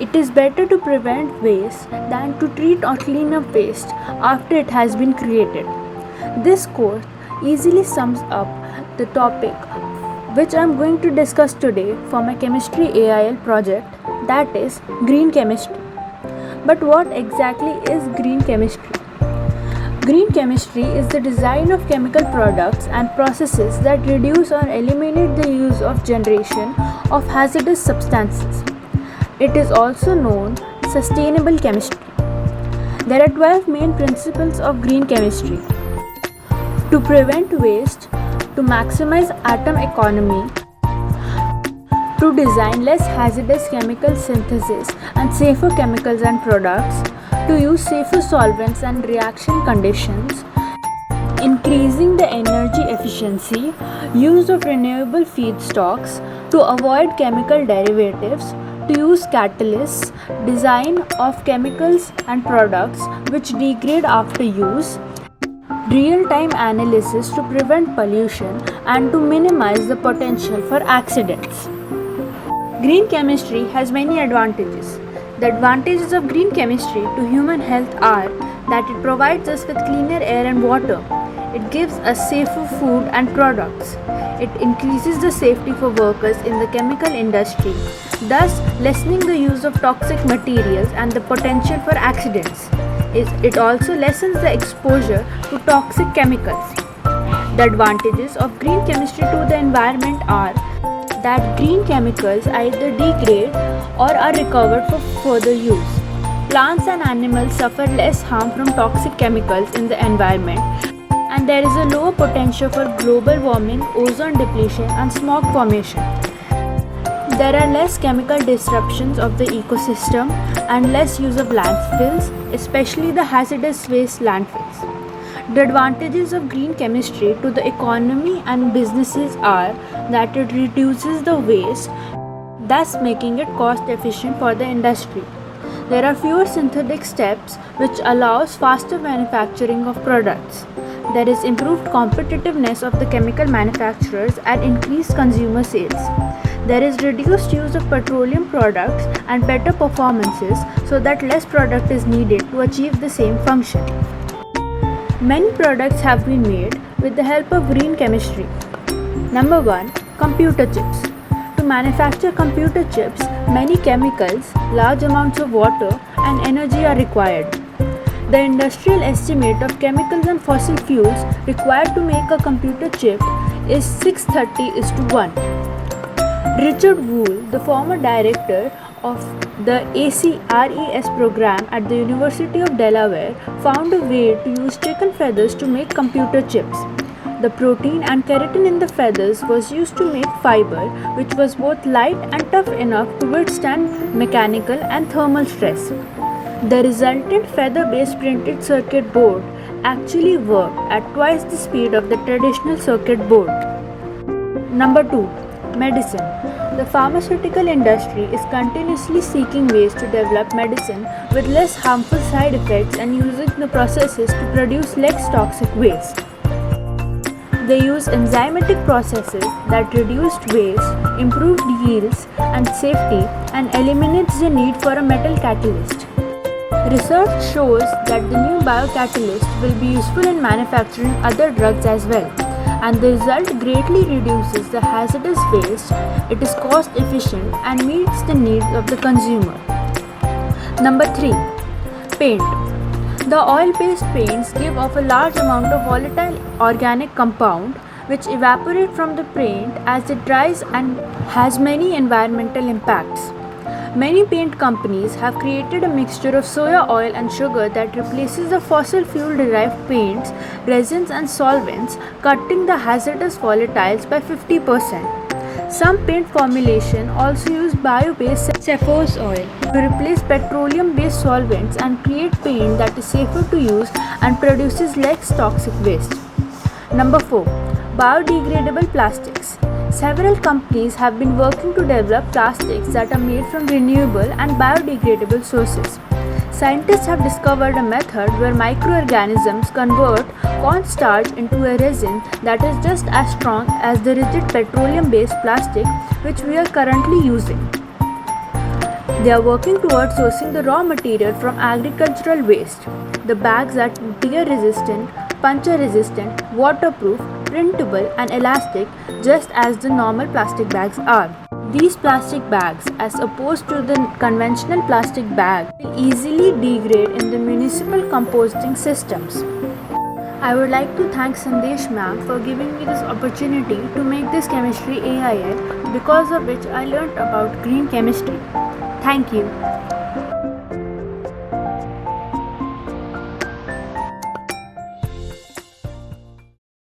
It is better to prevent waste than to treat or clean up waste after it has been created. This quote easily sums up the topic which I am going to discuss today for my chemistry AIL project, that is green chemistry. But what exactly is green chemistry? Green chemistry is the design of chemical products and processes that reduce or eliminate the use of generation of hazardous substances. It is also known sustainable chemistry. There are 12 main principles of green chemistry. To prevent waste, to maximize atom economy, to design less hazardous chemical synthesis and safer chemicals and products, to use safer solvents and reaction conditions, increasing the energy efficiency, use of renewable feedstocks, to avoid chemical derivatives, to use catalysts, design of chemicals and products which degrade after use, real-time analysis to prevent pollution and to minimize the potential for accidents. Green chemistry has many advantages. The advantages of green chemistry to human health are that it provides us with cleaner air and water. It gives us safer food and products. It increases the safety for workers in the chemical industry, thus lessening the use of toxic materials and the potential for accidents. It also lessens the exposure to toxic chemicals. The advantages of green chemistry to the environment are that green chemicals either degrade or are recovered for further use. Plants and animals suffer less harm from toxic chemicals in the environment, and there is a lower potential for global warming, ozone depletion, and smog formation. There are less chemical disruptions of the ecosystem and less use of landfills, especially the hazardous waste landfills. The advantages of green chemistry to the economy and businesses are that it reduces the waste, thus making it cost efficient for the industry. There are fewer synthetic steps which allows faster manufacturing of products. There is improved competitiveness of the chemical manufacturers and increased consumer sales. There is reduced use of petroleum products and better performances so that less product is needed to achieve the same function. Many products have been made with the help of green chemistry. Number 1. Computer chips. To manufacture computer chips, many chemicals, large amounts of water, and energy are required. The industrial estimate of chemicals and fossil fuels required to make a computer chip is 630:1. Richard Wool, the former director of the ACRES program at the University of Delaware, found a way to use chicken feathers to make computer chips. The protein and keratin in the feathers was used to make fiber, which was both light and tough enough to withstand mechanical and thermal stress. The resultant feather-based printed circuit board actually worked at twice the speed of the traditional circuit board. Number 2. Medicine. The pharmaceutical industry is continuously seeking ways to develop medicine with less harmful side effects and using the processes to produce less toxic waste. They use enzymatic processes that reduced waste, improved yields and safety, and eliminates the need for a metal catalyst. Research shows that the new biocatalyst will be useful in manufacturing other drugs as well, and the result greatly reduces the hazardous waste, it is cost efficient and meets the needs of the consumer. Number 3. Paint. The oil-based paints give off a large amount of volatile organic compound which evaporate from the paint as it dries and has many environmental impacts. Many paint companies have created a mixture of soya oil and sugar that replaces the fossil fuel derived paints, resins and solvents, cutting the hazardous volatiles by 50%. Some paint formulation also use bio-based cephose oil to replace petroleum-based solvents and create paint that is safer to use and produces less toxic waste. Number 4. Biodegradable plastics. Several companies have been working to develop plastics that are made from renewable and biodegradable sources. Scientists have discovered a method where microorganisms convert cornstarch into a resin that is just as strong as the rigid petroleum-based plastic which we are currently using. They are working towards sourcing the raw material from agricultural waste. The bags are tear resistant, puncture resistant, waterproof, printable, and elastic, just as the normal plastic bags are. These plastic bags, as opposed to the conventional plastic bag, will easily degrade in the municipal composting systems. I would like to thank Sandesh ma'am for giving me this opportunity to make this chemistry AIL, because of which I learnt about green chemistry. Thank you.